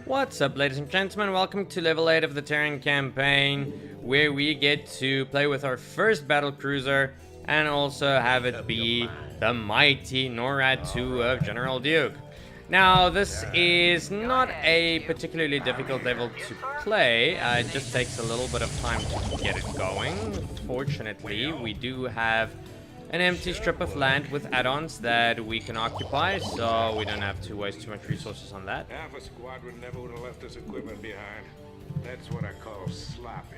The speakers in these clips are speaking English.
What's up, ladies and gentlemen? Welcome to level 8 of the Terran campaign, where we get to play with our first battle cruiser and also have it be the mighty Norad II of General Duke. Now, this is not a particularly difficult level to play. It just takes a little bit of time to get it going. Fortunately, we do have an empty strip of land with add-ons that we can occupy, so we don't have to waste too much resources on that. Half a squadron never would have left this equipment behind. That's what I call sloppy.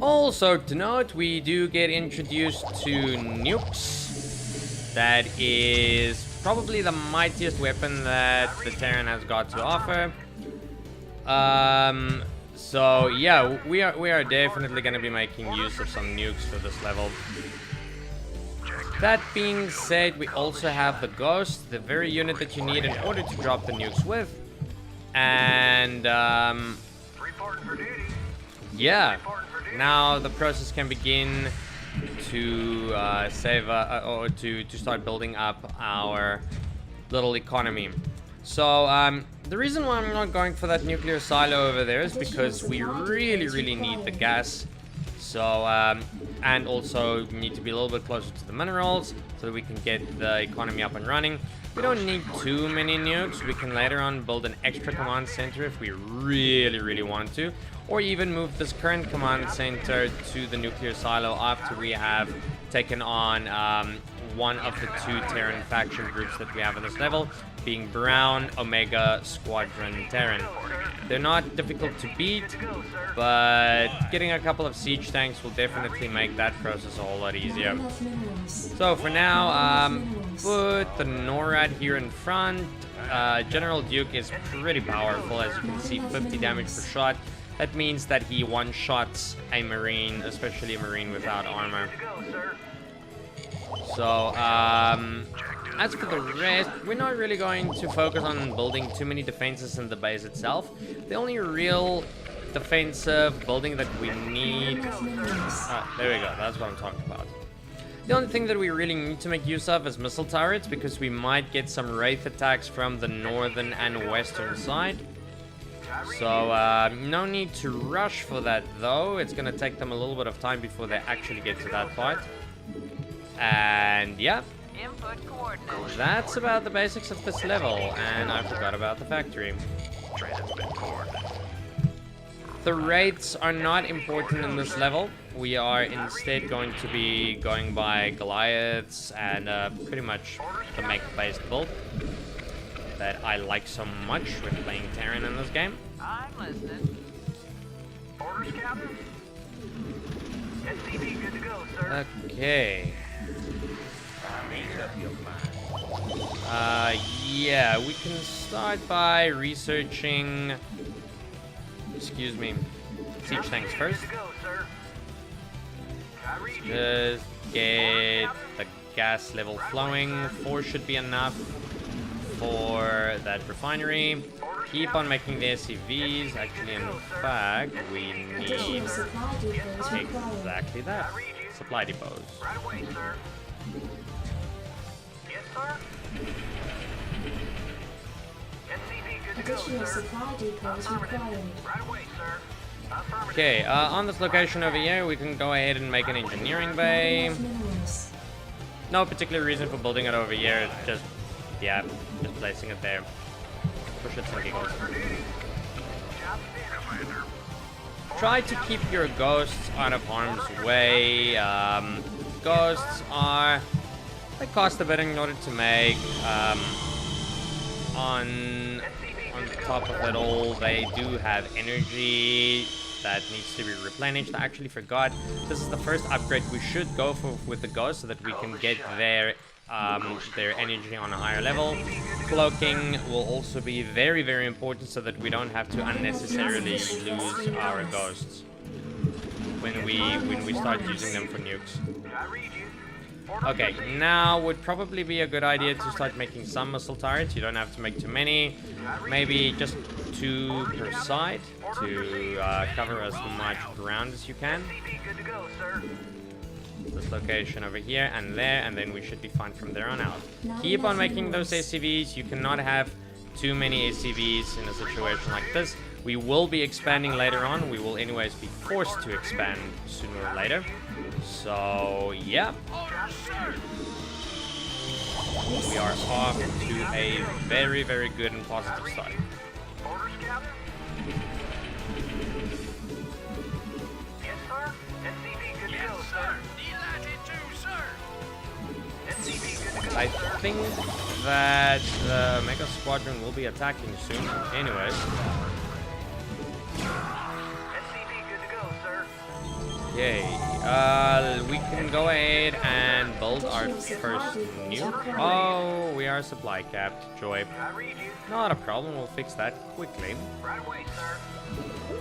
Also to note, we do get introduced to nukes. That is probably the mightiest weapon that the Terran has got to offer. So yeah, we are definitely going to be making use of some nukes for this level. That being said, we also have the Ghost, the very unit that you need in order to drop the nukes with. And yeah, now the process can begin to to start building up our little economy. So the reason why I'm not going for that nuclear silo over there is because we really need the gas. So and also need to be a little bit closer to the minerals so that we can get the economy up and running. We don't need too many nukes. We can later on build an extra command center if we really want to, or even move this current command center to the nuclear silo after we have taken on one of the two Terran faction groups that we have in this level, being Brown, Omega, Squadron, Terran. They're not difficult to beat, but getting a couple of siege tanks will definitely make that process a whole lot easier. So for now, put the Norad here in front. General Duke is pretty powerful, as you can see, 50 damage per shot. That means that he one-shots a Marine, especially a Marine without armor. So, as for the rest, we're not really going to focus on building too many defenses in the base itself. The only real defensive building that we need... there we go, that's what I'm talking about. The only thing that we really need to make use of is missile turrets, because we might get some wraith attacks from the northern and western side. So, no need to rush for that, though. It's going to take them a little bit of time before they actually get to that part. And yeah, that's about the basics of this level, and I forgot about the factory. The wraiths are not important in this level. We are instead going to be going by Goliaths and pretty much the mech-based build that I like so much with playing Terran in this game. I'm listening. Orders, Captain? SCV good to go, sir. Okay. Yeah, we can start by researching, excuse me, siege tanks first. Just get the gas level flowing. 4 should be enough for that refinery. Keep on making the SCVs. Actually, in fact, we need exactly that. Supply depots. Right away, sir. Yes, sir. SCV good to go, Additional sir. supply depots required. Right away, sir. Affirmative. Okay, on this location over here, we can go ahead and make an engineering bay. Minerals. No particular reason for building it over here. Just, yeah, just placing it there. For shits and giggles. Try to keep your ghosts out of harm's way. Ghosts they cost a bit in order to make. On top of it all, they do have energy that needs to be replenished. I actually forgot. This is the first upgrade we should go for with the ghosts so that we can get their energy on a higher level. Cloaking will also be very important so that we don't have to unnecessarily lose our ghosts when we start using them for nukes. Okay, now would probably be a good idea to start making some missile turrets. You don't have to make too many, maybe just 2 per side to cover as much ground as you can. This location over here and there, and then we should be fine from there on out. Keep on making those SCVs. You cannot have too many ACVs in a situation like this. We will be expanding later on. We will anyways be forced to expand sooner or later. So, yeah. We are off to a very, very good and positive start. Orders, Captain? Yes, sir. SCV good to go, sir. Delighted to, sir. SCV good to go, I sir. think that the Mega Squadron will be attacking soon. Anyways. SCV good to go, sir. Okay, we can go ahead and build our first nuke. Oh, we are supply capped, Joy. I read you. Not a problem, we'll fix that quickly. Right away, sir.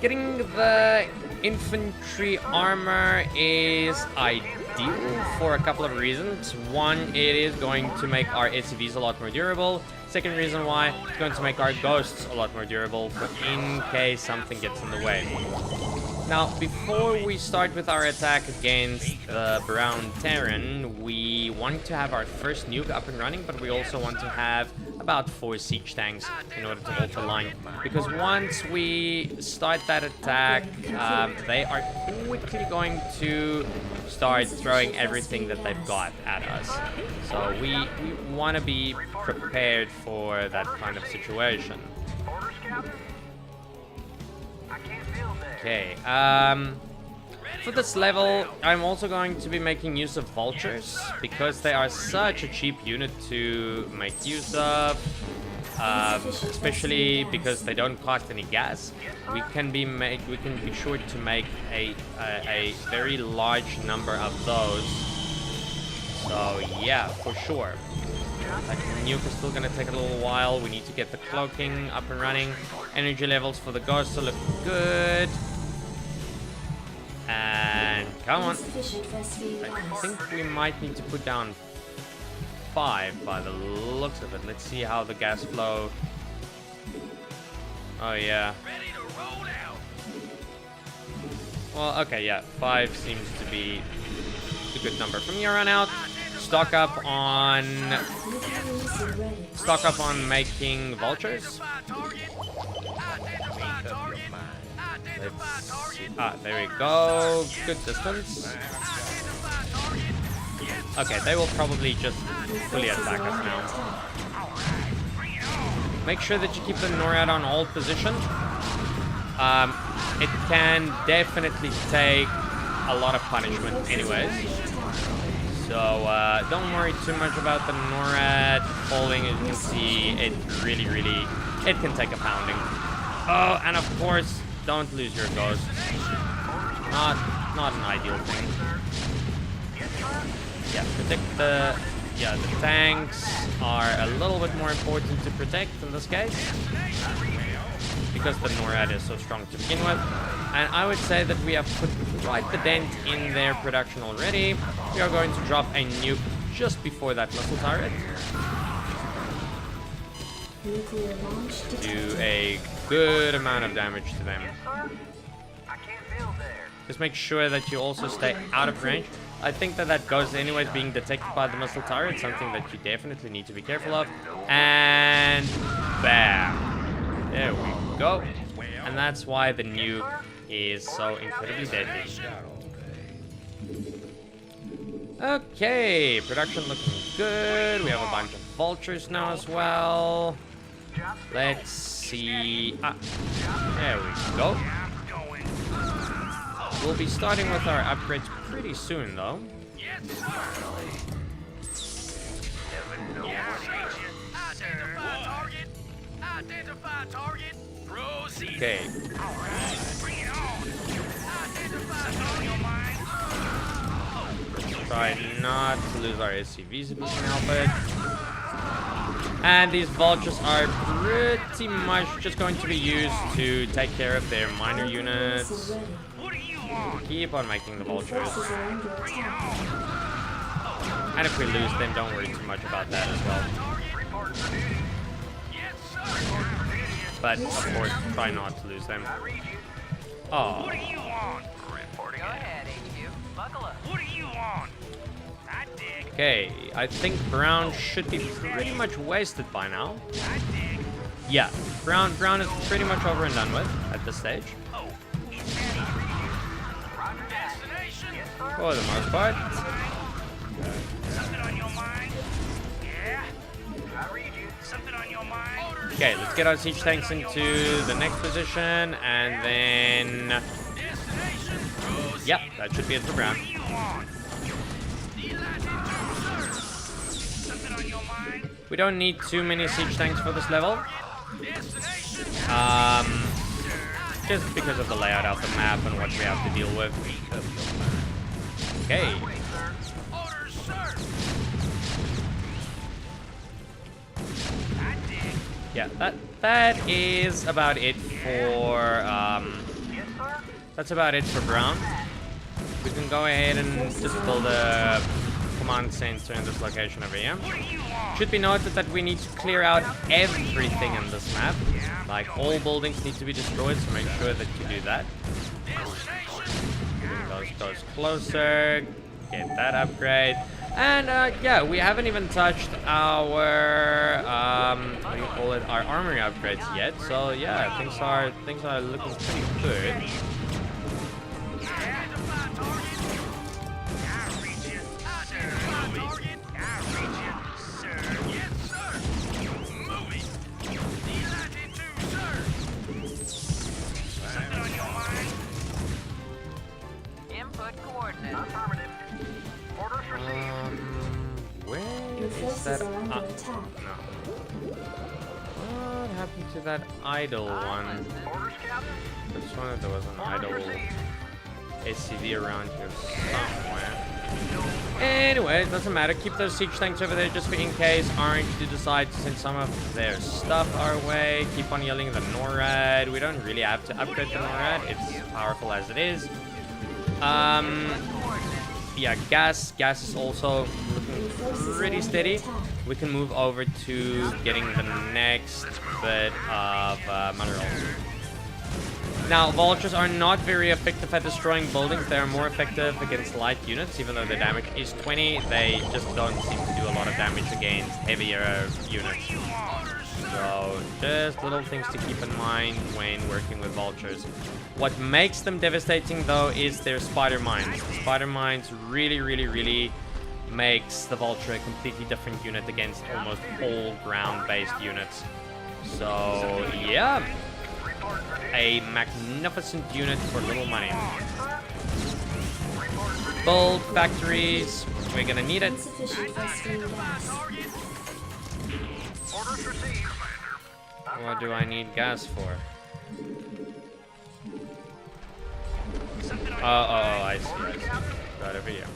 Getting the infantry armor is ideal for a couple of reasons. One, it is going to make our SCVs a lot more durable. Second reason why, it's going to make our ghosts a lot more durable for in case something gets in the way. Now, before we start with our attack against the Brown Terran, we want to have our first nuke up and running, but we also want to have about 4 siege tanks in order to hold the line. Because once we start that attack, they are quickly going to start throwing everything that they've got at us. So we want to be prepared for that kind of situation. Orders, Captain? I can't build there. Okay, for this level, I'm also going to be making use of vultures because they are such a cheap unit to make use of, especially because they don't cost any gas. We can be sure to make a very large number of those. So yeah, for sure. Like, nuke is still gonna take a little while. We need to get the cloaking up and running. Energy levels for the ghosts look good. And come on. I think we might need to put down 5 by the looks of it. Let's see how the gas flow. Oh yeah. Well, okay, yeah. 5 seems to be a good number. From here on out, stock up on making vultures. Let's see. Ah, there we go. Good distance. Okay, they will probably just fully attack us now. Make sure that you keep the Norad on hold position. It can definitely take a lot of punishment anyways. So don't worry too much about the Norad holding. As you can see, it really, it can take a pounding. Oh, and of course, don't lose your ghosts. Not an ideal thing. Yeah, protect the tanks are a little bit more important to protect in this case because the Norad is so strong to begin with. And I would say that we have put quite the dent in their production already. We are going to drop a nuke just before that missile turret. Do a good amount of damage to them. Yes, sir. I can't build there. Just make sure that you also stay out of range. I think that ghost anyways being detected by the missile turret, something that you definitely need to be careful of. And bam! There we go. And that's why the nuke is so incredibly deadly. Okay, production looking good. We have a bunch of vultures now as well. Let's see. Ah, there we go. We'll be starting with our upgrades pretty soon, though. Okay. Try not to lose our SCVs if we can help it. And these vultures are pretty much just going to be used to take care of their minor units. Keep on making the vultures. And if we lose them, don't worry too much about that as well. But of course, try not to lose them. Oh. What do you want? Reporting. Go ahead, HQ. Buckle up. What do you want? I dig. Okay, I think Brown should be pretty much wasted by now. I dig. Yeah, brown is pretty much over and done with at this stage. For the most part. Something on your mind? Yeah? I read you. Something on your mind? Okay, let's get our siege tanks into the next position, and then... Yep, that should be it for brown. We don't need too many siege tanks for this level. Just because of the layout of the map and what we have to deal with. Okay. Yeah, that is about it for that's about it for brown. We can go ahead and just build a command center in this location over here. Should be noted that we need to clear out everything in this map. Like, all buildings need to be destroyed, so make sure that you do that. Bring those closer, get that upgrade. And yeah, we haven't even touched our what do you call it, our armory upgrades yet. So yeah, things are looking pretty good. That under attack. No. What happened to that idle one? This one, there was an idle SCV around here somewhere. Anyway, it doesn't matter. Keep those siege tanks over there just for in case Orange do decide to send some of their stuff our way. Keep on yelling the Norad. We don't really have to upgrade the Norad. It's powerful as it is. Yeah, gas is also looking pretty steady. We can move over to getting the next bit of minerals. Now, vultures are not very effective at destroying buildings. They are more effective against light units, even though their damage is 20. They just don't seem to do a lot of damage against heavier units. So, just little things to keep in mind when working with vultures. What makes them devastating, though, is their spider mines. The spider mines really makes the vulture a completely different unit against almost all ground-based units. So, yeah. A magnificent unit for little money. Build factories. We're gonna need it. What do I need gas for? Oh, I see. Right over here.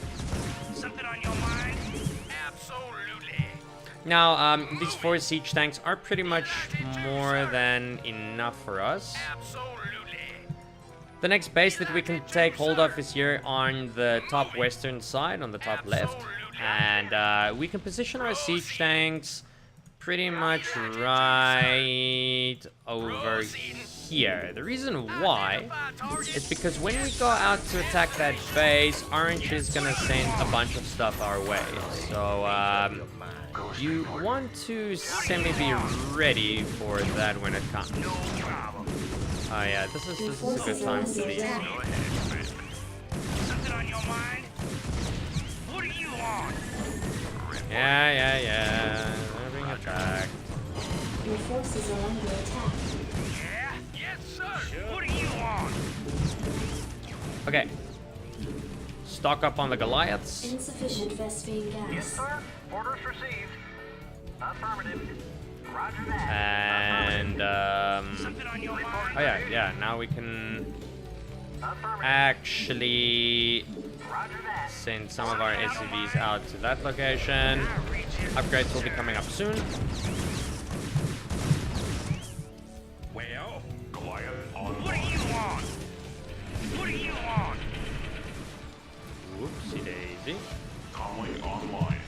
Something on your mind? Absolutely. Now, these 4 siege tanks are pretty much more than enough for us. Absolutely. The next base that we can take hold of is here on the top western side, on the top left. And we can position our siege tanks pretty much right over here. The reason why is because when we go out to attack that base, Orange is gonna send a bunch of stuff our way. So you want to be ready for that when it comes. Oh yeah, this is a good time for these. Something on your mind? What do you want? Yeah. They're being attacked. Your forces are under attack. Yeah? Yes, sir. What do you want? Okay. Stock up on the Goliaths. Insufficient Vespine gas. Yes, sir. Orders received. Affirmative. Roger that. And Something on your mind? oh yeah, now we can Affirmative. actually Roger that. send some of our SCVs out to that location. Upgrades will be coming up soon. Well, Goliath on What do you want? What do you want? Whoopsie daisy. Conway online.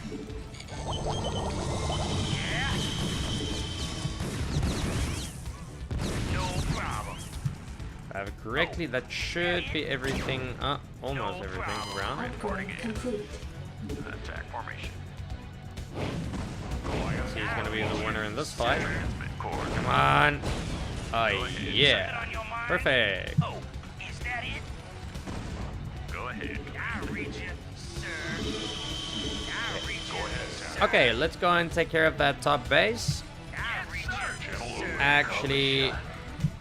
Yeah? No problem. If I have it correctly, that should be everything. Almost everything for brown. Upgrade complete. Attack formation. He's gonna be the winner in this fight. Transmit core. Come on. on. Oh, yeah. Perfect. Oh, is that it? Go ahead. I'll reach you, sir. I'll reach you, sir. Okay, let's go and take care of that top base. I'll reach you, sir. Actually,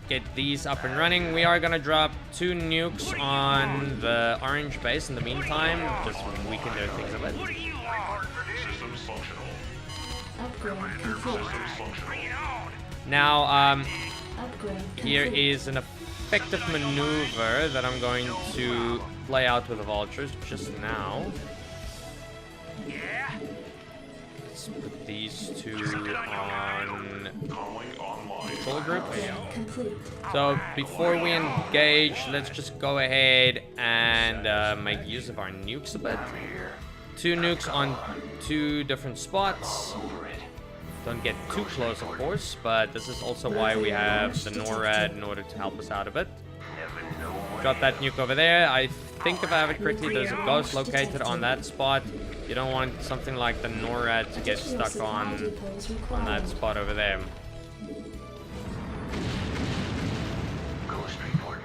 get these up and running. We are gonna drop 2 nukes on the orange base in the meantime, just weaken their things a bit. What do you want? Systems functional. Upgrade complete. Bring it on. Now, Upgrade here complete. is an effective maneuver that I'm going to play out with the vultures just now. Yeah? Let's put these 2 on Calling online. control group. Complete. So before we engage, let's just go ahead and make use of our nukes a bit. 2 nukes on 2 different spots. Don't get too close, of course, but this is also why we have the Norad in order to help us out a bit. Drop that nuke over there. I think if I have it correctly, there's a ghost located on that spot. You don't want something like the Norad to get stuck on that spot over there. Ghost report.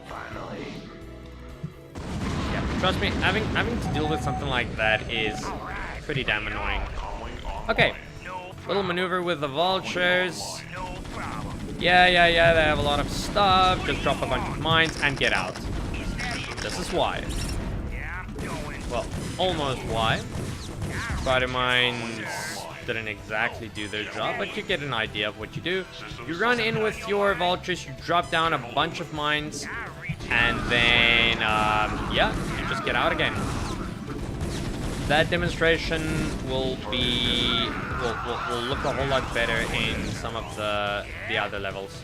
Finally. Yeah, trust me, having to deal with something like that is pretty damn annoying. Okay, little maneuver with the vultures. No problem. Yeah, they have a lot of stuff. Just drop a bunch of mines and get out. This is why. Yeah, I'm going. Well, almost why. Spider mines didn't exactly do their job, but you get an idea of what you do. You run in with your vultures, you drop down a bunch of mines, and then, yeah, you just get out again. That demonstration will look a whole lot better in some of the other levels.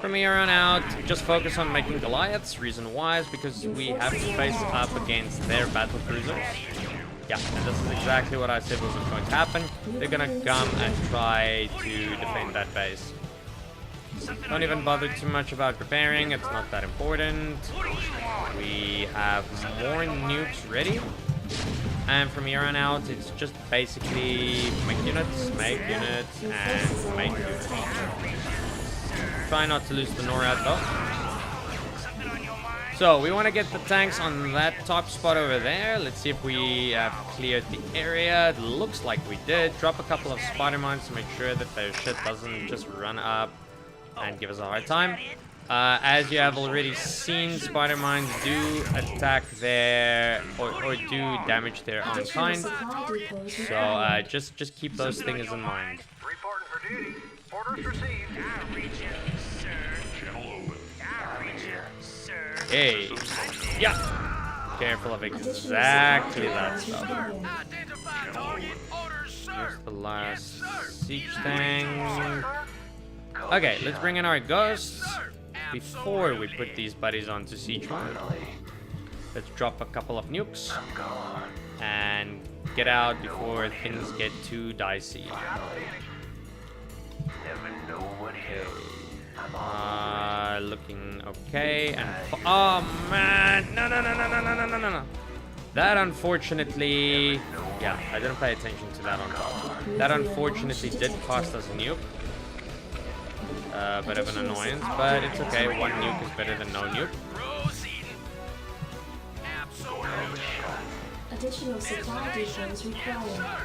From here on out, just focus on making Goliaths. Reason why is because we have to face up against their battle cruisers. Yeah, and this is exactly what I said was going to happen. They're gonna come and try to defend that base. Don't even bother too much about preparing, it's not that important. We have more nukes ready. And from here on out, it's just basically make units, and make units. Try not to lose the NORAD though. So we want to get the tanks on that top spot over there. Let's see if we have cleared the area. It looks like we did. Drop a couple of spider mines to make sure that their shit doesn't just run up and give us a hard time. As you have already seen, spider mines do attack their or do damage their own kind. So just keep those things in mind. Reporting for duty. Orders received. I'll reach you, sir. Channel open. I'll reach you, sir. Hey, yeah. Careful of exactly that stuff. Identify target. Orders, sir. Here's the last siege tank. Okay, let's bring in our ghosts before we put these buddies onto siege mode. Let's drop a couple of nukes and get out before things get too dicey. Looking okay, and oh man, no. That unfortunately, yeah, I didn't pay attention to that on top. That unfortunately did cost us a nuke. Bit of an annoyance, but it's okay. 1 nuke is better than no nuke. Additional supply depots required.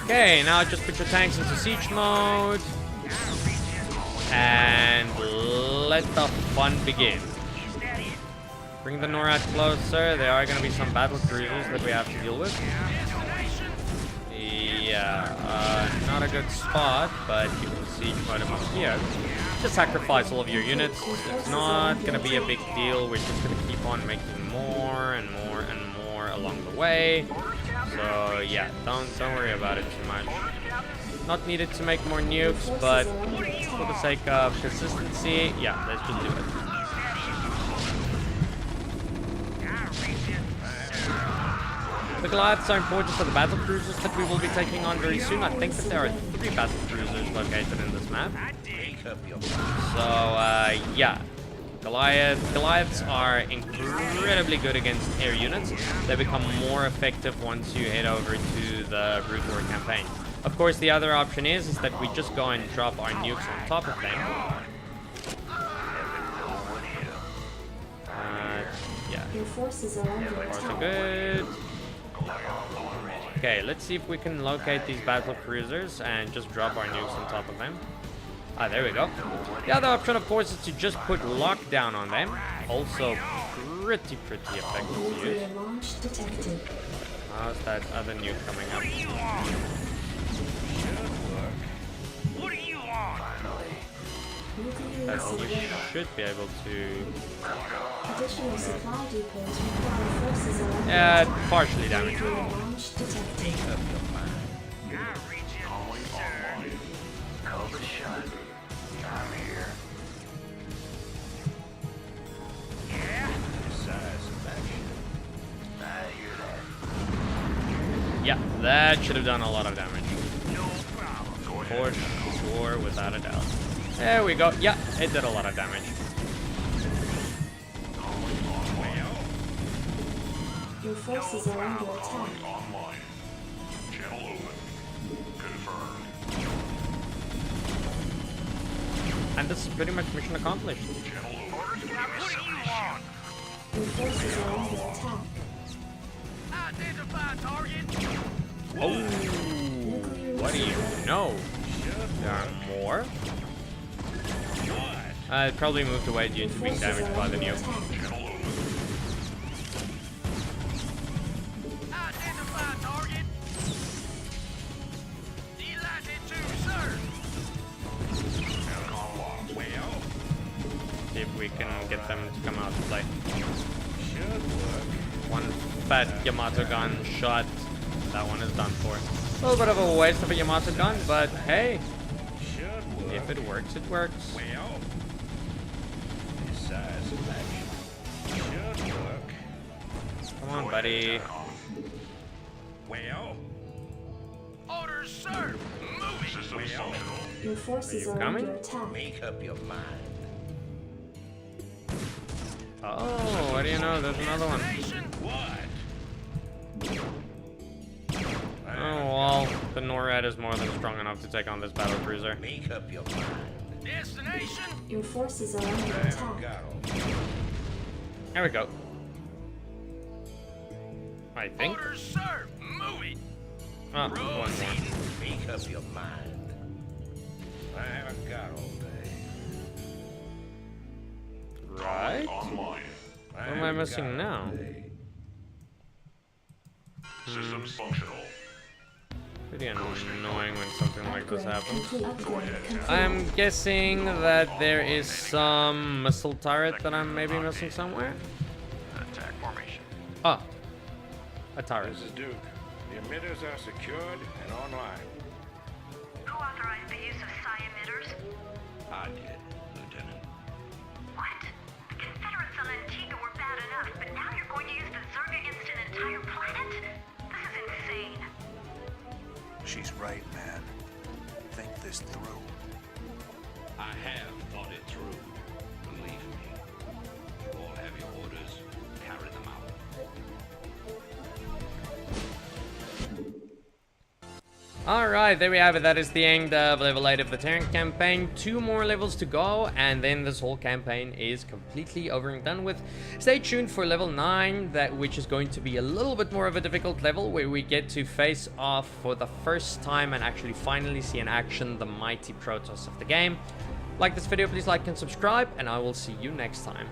Okay, now just put your tanks into siege mode and let the fun begin. Bring the NORAD closer. There are going to be some battle cruisers that we have to deal with. Yeah, not a good spot, but you can siege mode them up here. Just sacrifice all of your units. It's not going to be a big deal. We're just going to keep on making more and more and more along the way. So yeah, don't worry about it too much. Not needed to make more nukes, but for the sake of consistency, yeah, let's just do it. The Goliaths are important for the battle cruisers that we will be taking on very soon. I think that there are 3 battle cruisers located in this map. So yeah, Goliaths are incredibly good against air units. They become more effective once you head over to the Root War campaign. Of course, the other option is that we just go and drop our nukes on top of them. Yeah. Your forces are under Also attack. good. Okay, let's see if we can locate these battle cruisers and just drop our nukes on top of them. Ah, there we go. The other option, of course, is to just put lockdown on them. Also pretty effective to use. Nuclear launch detected. How's that other nuke coming up? What do you want? Nuclear That missile we ready. should be able to... Additional supply depots require forces are under Yeah, attack. partially damaged. Nuclear launch detected. Call the shot. I'm here. Yeah? Size of action. I hear that. Yeah, that should have done a lot of damage. No problem. Go For sure, without a doubt. There we go. Yeah, it did a lot of damage. Your forces are under attack. Online. Channel open. Confirmed. And this is pretty much mission accomplished. Channel open. What do you want? Your forces are under attack. Identify target. Oh, Nuclear what do you missile ready. know? There are more? It probably moved away due Your to being forces damaged are by the under nuke. attack. Channel open. Identify target. Delighted to serve. Well, See if we can get them to come out to play. should work. One fat Yamato gun shot. That one is done for. A little bit of a waste of a Yamato gun, but hey, Should work. if it works, it works. Well, size of action. Should work. Come on, buddy. Well. Orders, sir. Moving. Systems functional. Your forces you are coming? under attack. Make up your mind. Oh, what do you know? There's another one. What? Oh, well, the Norad is more than strong enough to take on this battle cruiser. Make up your mind. Destination? Your forces are under attack. There we go. I think. Orders, sir. Moving. Oh, one more. Make up your mind. I haven't got all day. Right? Online. What am I missing now? Systems functional. Pretty annoying when something like this Upgrade happens. complete. Upgrade complete. I'm guessing that there is some missile turret that I'm maybe missing somewhere. Attack formation. Oh, a turret. This is Duke. The emitters are secured and online. Who authorized the use of psi emitters? I did, Lieutenant. What? The Confederates on Antiga were bad enough, but now you're going to use the Zerg against an entire planet? This is insane. She's right, man. Think this through. I have thought it through. Believe me. You all have your orders. Carry them out. Alright, there we have it. That is the end of level 8 of the Terran campaign. 2 more levels to go, and then this whole campaign is completely over and done with. Stay tuned for level 9, which is going to be a little bit more of a difficult level, where we get to face off for the first time and actually finally see in action the mighty Protoss of the game. Like this video, please like and subscribe, and I will see you next time.